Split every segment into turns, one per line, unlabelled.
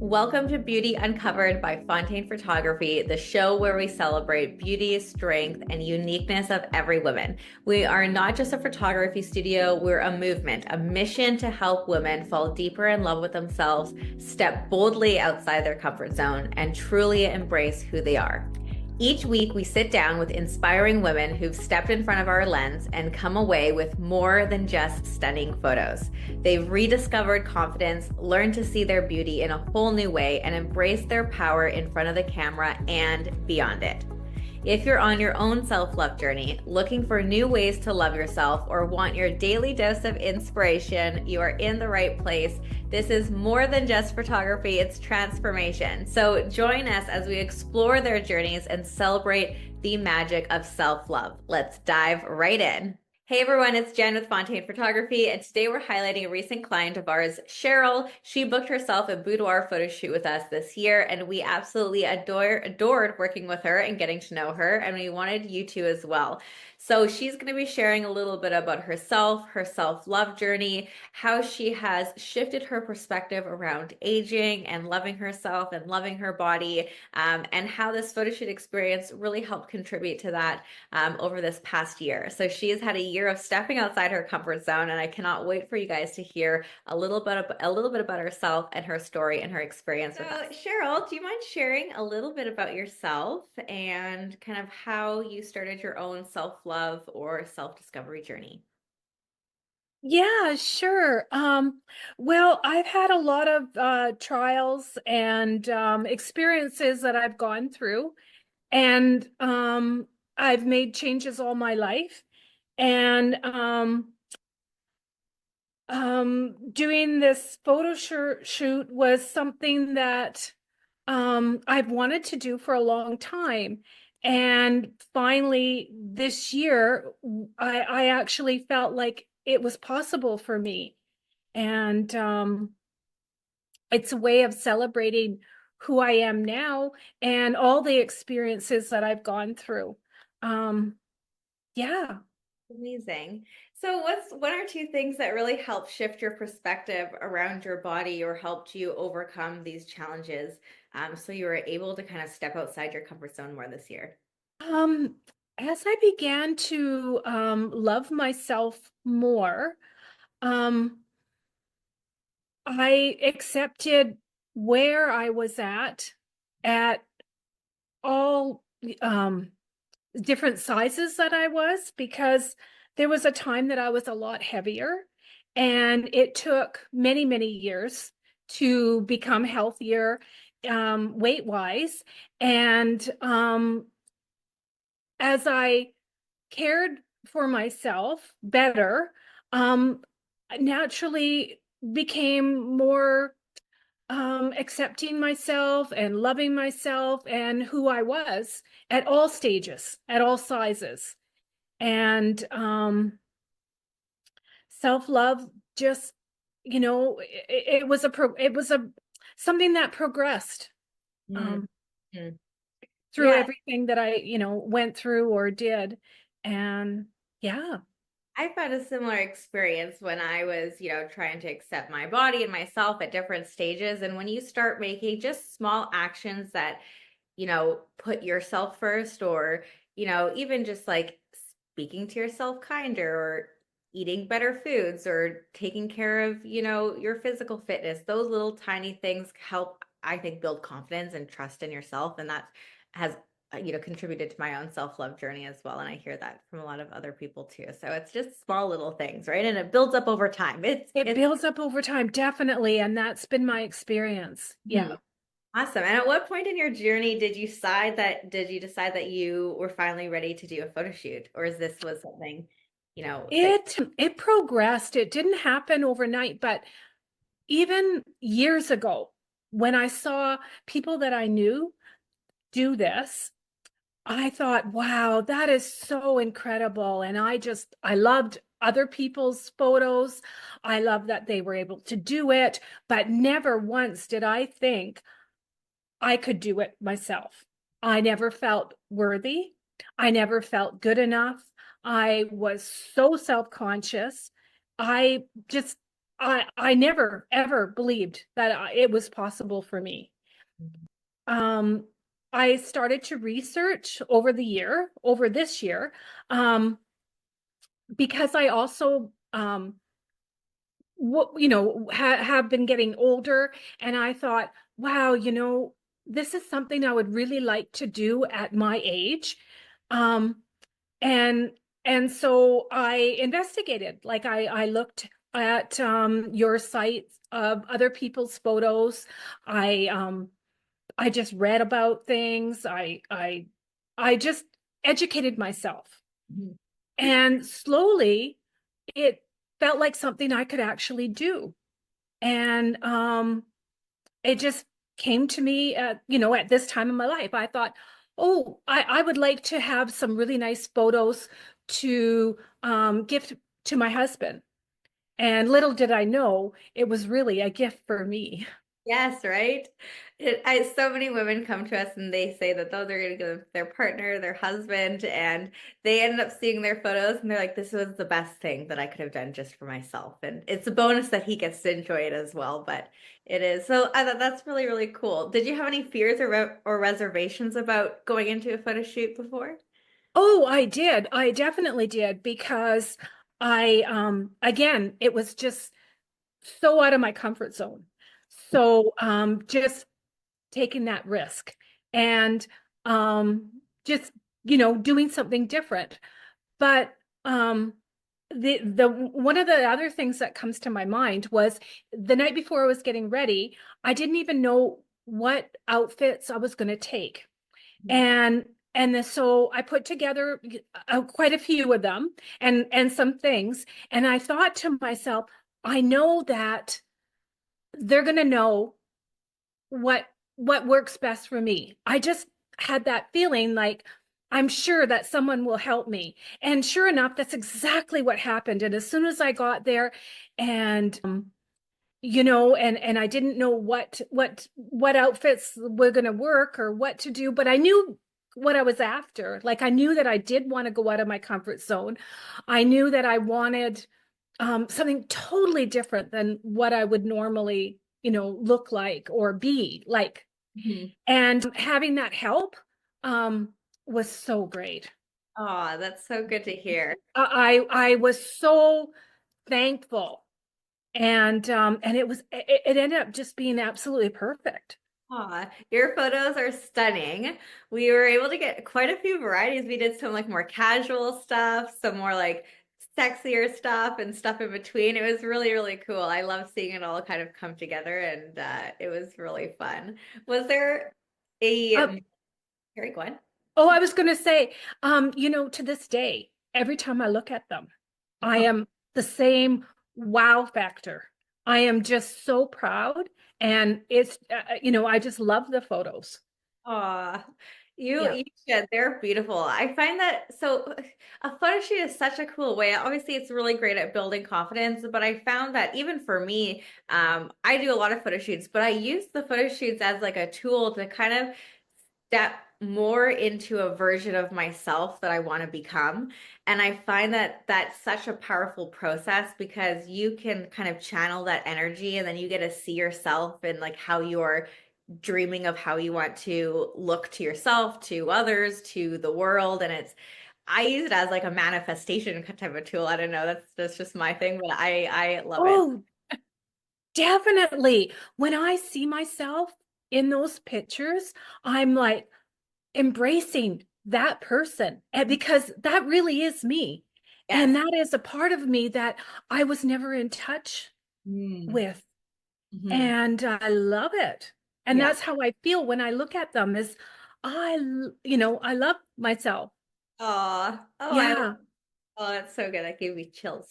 Welcome to Beauty Uncovered by Fontaine Photography, the show where we celebrate beauty, strength, and uniqueness of every woman. We are not just a photography studio, we're a movement, a mission to help women fall deeper in love with themselves, step boldly outside their comfort zone, and truly embrace who they are. Each week, we sit down with inspiring women who've stepped in front of our lens and come away with more than just stunning photos. They've rediscovered confidence, learned to see their beauty in a whole new way, and embraced their power in front of the camera and beyond it. If you're on your own self-love journey, looking for new ways to love yourself, or want your daily dose of inspiration, you are in the right place. This is more than just photography, it's transformation. So join us as we explore their journeys and celebrate the magic of self-love. Let's dive right in. Hey everyone, it's Jen with Fontaine Photography, and today we're highlighting a recent client of ours, Cheryl. She booked herself a boudoir photo shoot with us this year, and we absolutely adored working with her and getting to know her, and we wanted you to as well. So she's going to be sharing a little bit about herself, her self-love journey, how she has shifted her perspective around aging and loving herself and loving her body, and how this photo shoot experience really helped contribute to that over this past year. So she has had a year of stepping outside her comfort zone, and I cannot wait for you guys to hear a little bit about herself and her story and her experience with us. Cheryl, do you mind sharing a little bit about yourself and kind of how you started your own self-love or self-discovery journey?
Yeah, sure. Well, I've had a lot of trials and experiences that I've gone through, and I've made changes all my life. And doing this shoot was something that I've wanted to do for a long time. And finally, this year, I actually felt like it was possible for me. And it's a way of celebrating who I am now and all the experiences that I've gone through. Um, yeah.
Amazing. So what's one or two things that really helped shift your perspective around your body or helped you overcome these challenges, so you were able to kind of step outside your comfort zone more this year?
Um, as I began to love myself more, um, I accepted where I was at all different sizes that I was, because there was a time that I was a lot heavier, and it took many, many years to become healthier weight wise. And as I cared for myself better, um, naturally became more accepting myself and loving myself and who I was at all stages, at all sizes. And self-love just, it was a something that progressed
Mm.
um,
Mm.
through
Yeah,
everything that I, went through or did. And yeah.
I've had a similar experience when I was, trying to accept my body and myself at different stages. And when you start making just small actions that, put yourself first, or, even just like speaking to yourself kinder, or eating better foods, or taking care of, your physical fitness, those little tiny things help, I think, build confidence and trust in yourself. And that has contributed to my own self-love journey as well. And I hear that from a lot of other people too. So it's just small little things, right? And it builds up over time.
It
It's
builds up over time, definitely, and that's been my experience. Yeah.
Mhm. Awesome. And at what point in your journey did you decide that you were finally ready to do a photo shoot? Or is this was something, that
It progressed. It didn't happen overnight, but even years ago, when I saw people that I knew do this, I thought, wow, that is so incredible. And I loved other people's photos. I love that they were able to do it, but never once did I think I could do it myself. I never felt worthy. I never felt good enough. I was so self-conscious. I just I never ever believed that it was possible for me. Um, I started to research over this year, um, because I also have been getting older, and I thought, wow, this is something I would really like to do at my age. Um, and and so I investigated, like I looked at your sites of other people's photos. I just read about things. I just educated myself.
Mhm.
And slowly it felt like something I could actually do. And it just came to me at this time in my life. I thought, oh, I would like to have some really nice photos to gift to my husband. And little did I know it was really a gift for me.
Yes, right. So many women come to us and they say that, though, they're going to give their partner, their husband, and they end up seeing their photos and they're like, this was the best thing that I could have done just for myself. And it's a bonus that he gets to enjoy it as well. But it is. So I thought that's really, really cool. Did you have any fears or reservations about going into a photo shoot before?
Oh, I did. I definitely did because again, it was just so out of my comfort zone. So just taking that risk and just doing something different. But the one of the other things that comes to my mind was the night before I was getting ready, I didn't even know what outfits I was going to take. And so I put together quite a few of them and some things, and I thought to myself, I know that they're going to know what works best for me. I just had that feeling like I'm sure that someone will help me. And sure enough, that's exactly what happened. And as soon as I got there and and I didn't know what outfits were going to work or what to do, but I knew what I was after. Like I knew that I did want to go out of my comfort zone. I knew that I wanted something totally different than what I would normally, look like or be like.
Mhm.
And having that help um, was so great.
Oh, that's so good to hear.
I was so thankful, and it ended up just being absolutely perfect.
Aw, your photos are stunning. We were able to get quite a few varieties. We did some like more casual stuff, some more like sexier stuff and stuff in between. It was really, really cool. I love seeing it all kind of come together and it was really fun. Was there
Uh,
a, Harry, go on.
oh, I was going to say, to this day, every time I look at them, I am the same wow factor. I am just so proud, and I just love the photos.
Aw,
Yeah.
you should. They're beautiful. I find that so a photo shoot is such a cool way. Obviously, it's really great at building confidence, but I found that even for me, I do a lot of photo shoots, but I use the photo shoots as like a tool to kind of step more into a version of myself that I want to become. And I find that that's such a powerful process because you can kind of channel that energy and then you get to see yourself and like how you're dreaming of how you want to look to yourself, to others, to the world. And I use it as like a manifestation type of tool. I don't know. That's just my thing, but I love it.
Oh, definitely. When I see myself in those pictures, I'm like embracing that person because that really is me. And
Yes.
that is a part of me that I was never in touch
Mm.
with.
Hmm.
And I love it. And
Yeah.
that's how I feel when I look at them is I love myself. Yeah.
Oh, that's so good. That gave me chills.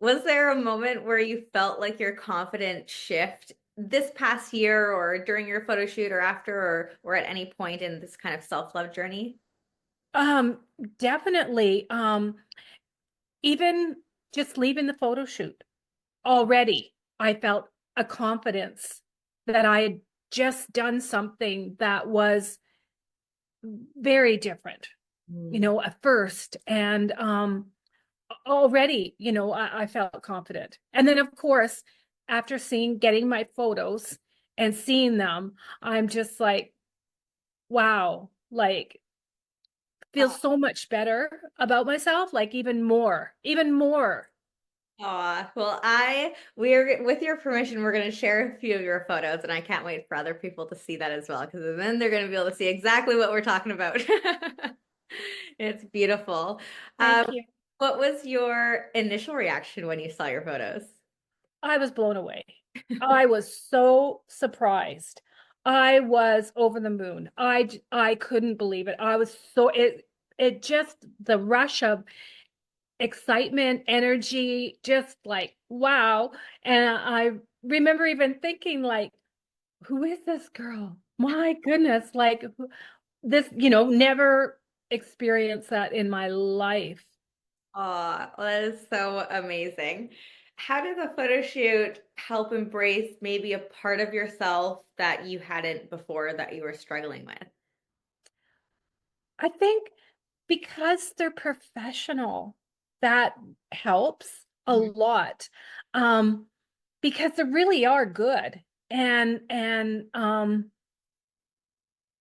Was there a moment where you felt like your confidence shift this past year or during your photo shoot or after or at any point in this kind of self-love journey?
Um, definitely. Even just leaving the photo shoot already, I felt a confidence that I had just done something that was very different,
Mm.
at first. And already, I felt confident. And then, of course, after getting my photos and seeing them, I'm just like, wow, like, feel so much better about myself, like even more, even more.
Aw, well, we're with your permission, we're going to share a few of your photos, and I can't wait for other people to see that as well, because then they're going to be able to see exactly what we're talking about. It's beautiful. Um,
Thank you.
what was your initial reaction when you saw your photos?
I was blown away. I was so surprised. I was over the moon. I couldn't believe it. I was so it just the rush of excitement, energy, just like wow. And I remember even thinking like, who is this girl? My goodness, like this, never experienced that in my life.
Oh, that is so amazing. How did the photo shoot help embrace maybe a part of yourself that you hadn't before that you were struggling with?
I think because they're professional, that helps a
Mhm.
lot. Um, because they really are good. And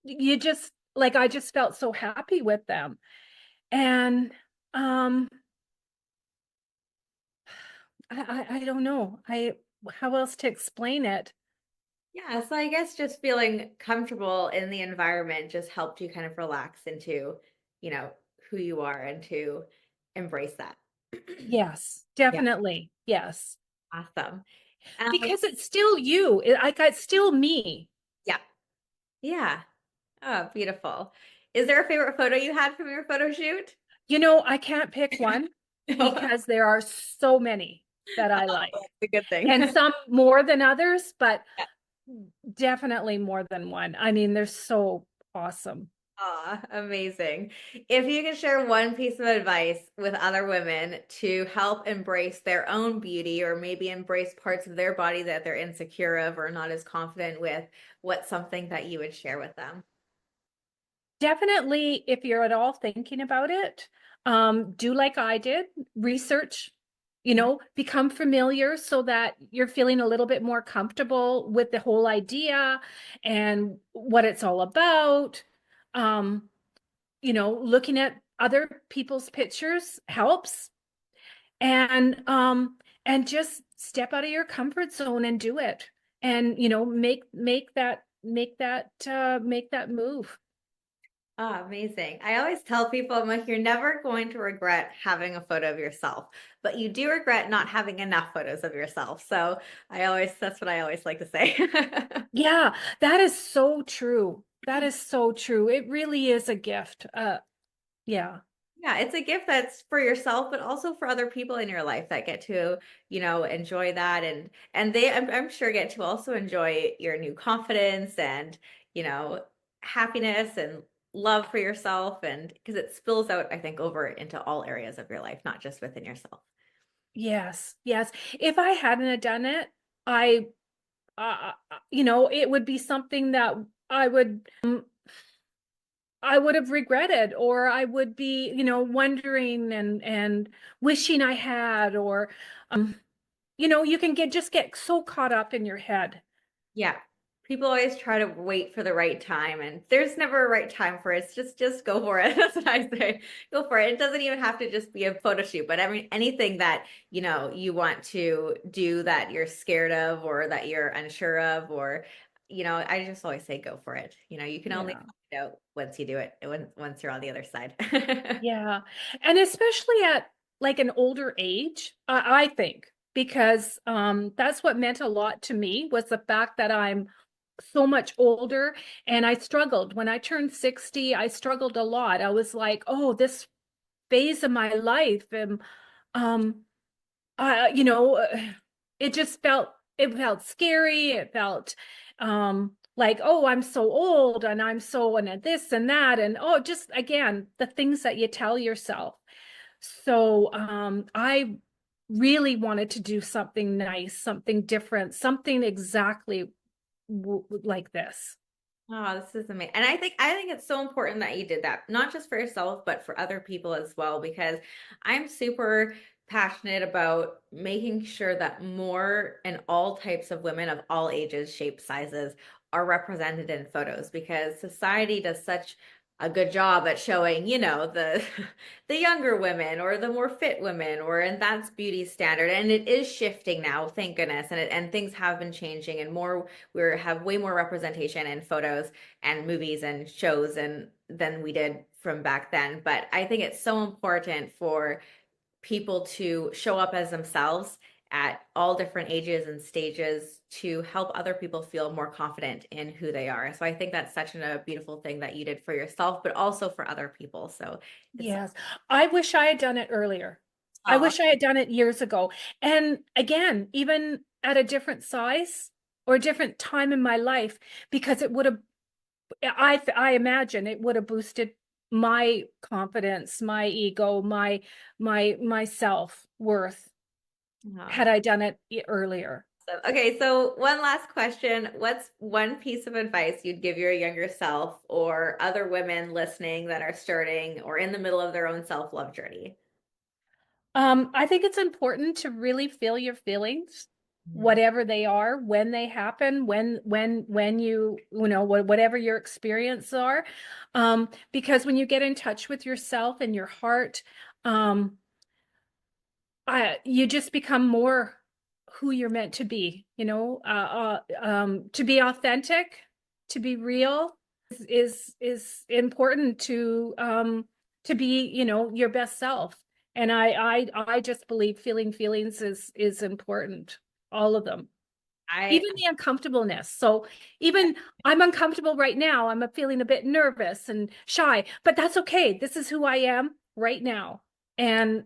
you just like I just felt so happy with them. And um I don't know. I How else to explain it?
Yeah, so I guess just feeling comfortable in the environment just helped you kind of relax into, you know, who you are and to embrace that.
Yes,
Yeah,
definitely. Yes.
awesome.
Because it's still you. Like it's still me.
Yeah, yeah. Oh, beautiful. Is there a favorite photo you had from your photo shoot?
I can't pick one
No.
because there are so many that I
Oh,
like,
that's a good thing.
and some more than others, but definitely more than one. I mean, they're so awesome.
Aw, amazing. If you could share one piece of advice with other women to help embrace their own beauty or maybe embrace parts of their body that they're insecure of or not as confident with, what's something that you would share with them?
Definitely, if you're at all thinking about it, do like I did, research, become familiar so that you're feeling a little bit more comfortable with the whole idea and what it's all about. Um, Looking at other people's pictures helps, and just step out of your comfort zone and do it. And make that move.
Oh, amazing. I always tell people, I'm like, you're never going to regret having a photo of yourself, but you do regret not having enough photos of yourself. So that's what I always like to say.
Yeah, that is so true. That is so true. It really is a gift. Yeah.
Yeah, it's a gift that's for yourself, but also for other people in your life that get to, enjoy that and I'm sure get to also enjoy your new confidence and, you know, happiness and love for yourself and because it spills out, I think, over into all areas of your life, not just within yourself.
Yes. Yes. If I hadn't have done it, it would be something that I would, I would have regretted, or I would be, wondering and wishing I had, or, you can get so caught up in your head.
Yeah. People always try to wait for the right time and there's never a right time for it. It's just go for it. That's what I say. Go for it. It doesn't even have to just be a photo shoot, but I mean anything that, you want to do that you're scared of or that you're unsure of or I just always say go for it. You can only
Yeah.
find out once you do it, once you're on the other side.
Yeah. And especially at like an older age, I think, because that's what meant a lot to me was the fact that I'm so much older, and I struggled. When I turned 60, I struggled a lot. I was like, oh, this phase of my life, and um you know, it felt scary. It felt like, oh, I'm so old and I'm so and this and that. And oh, just again, the things that you tell yourself. So I really wanted to do something nice, something different, something exactly like this.
Oh, this is amazing. And I think it's so important that you did that, not just for yourself, but for other people as well, because I'm super passionate about making sure that more and all types of women of all ages, shapes, sizes are represented in photos because society does such a good job at showing, the the younger women or the more fit women and that's beauty standard. And it is shifting now, thank goodness. And things have been changing and more we have way more representation in photos and movies and shows and than we did from back then. But I think it's so important for people to show up as themselves at all different ages and stages to help other people feel more confident in who they are. So I think that's such a beautiful thing that you did for yourself, but also for other people. So it's
Yes. I wish I had done it earlier. I
oh,
wish I had done it years ago. And again, even at a different size or a different time in my life, because it would have, I imagine it would have boosted my confidence, my ego, my self-worth
oh.
had I done it earlier.
Okay, so one last question. What's one piece of advice you'd give your younger self or other women listening that are starting or in the middle of their own self-love journey?
I think it's important to really feel your feelings,
Mhm.
whatever they are, when they happen, when you know, whatever your experiences are. Because when you get in touch with yourself and your heart, um, you just become more who you're meant to be, to be authentic, to be real is important to be, your best self. And I just believe feeling feelings is important, all of them,
I
even the uncomfortableness. So even I'm uncomfortable right now. I'm feeling a bit nervous and shy, but that's okay. This is who I am right now. And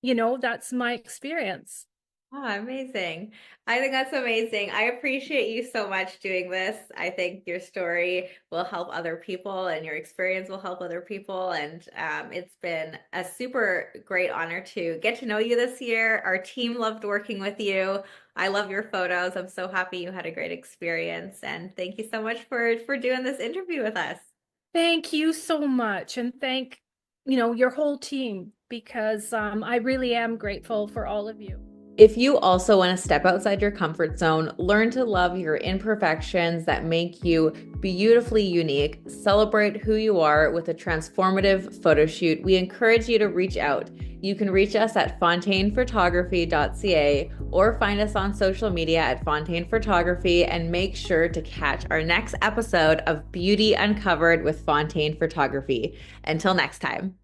that's my experience.
Oh, amazing. I think that's amazing. I appreciate you so much doing this. I think your story will help other people and your experience will help other people. And it's been a super great honor to get to know you this year. Our team loved working with you. I love your photos. I'm so happy you had a great experience. And thank you so much for doing this interview with us.
Thank you so much. And thank, your whole team because I really am grateful for all of you.
If you also want to step outside your comfort zone, learn to love your imperfections that make you beautifully unique, celebrate who you are with a transformative photo shoot, we encourage you to reach out. You can reach us at fontainephotography.ca or find us on social media at Fontaine Photography and make sure to catch our next episode of Beauty Uncovered with Fontaine Photography. Until next time.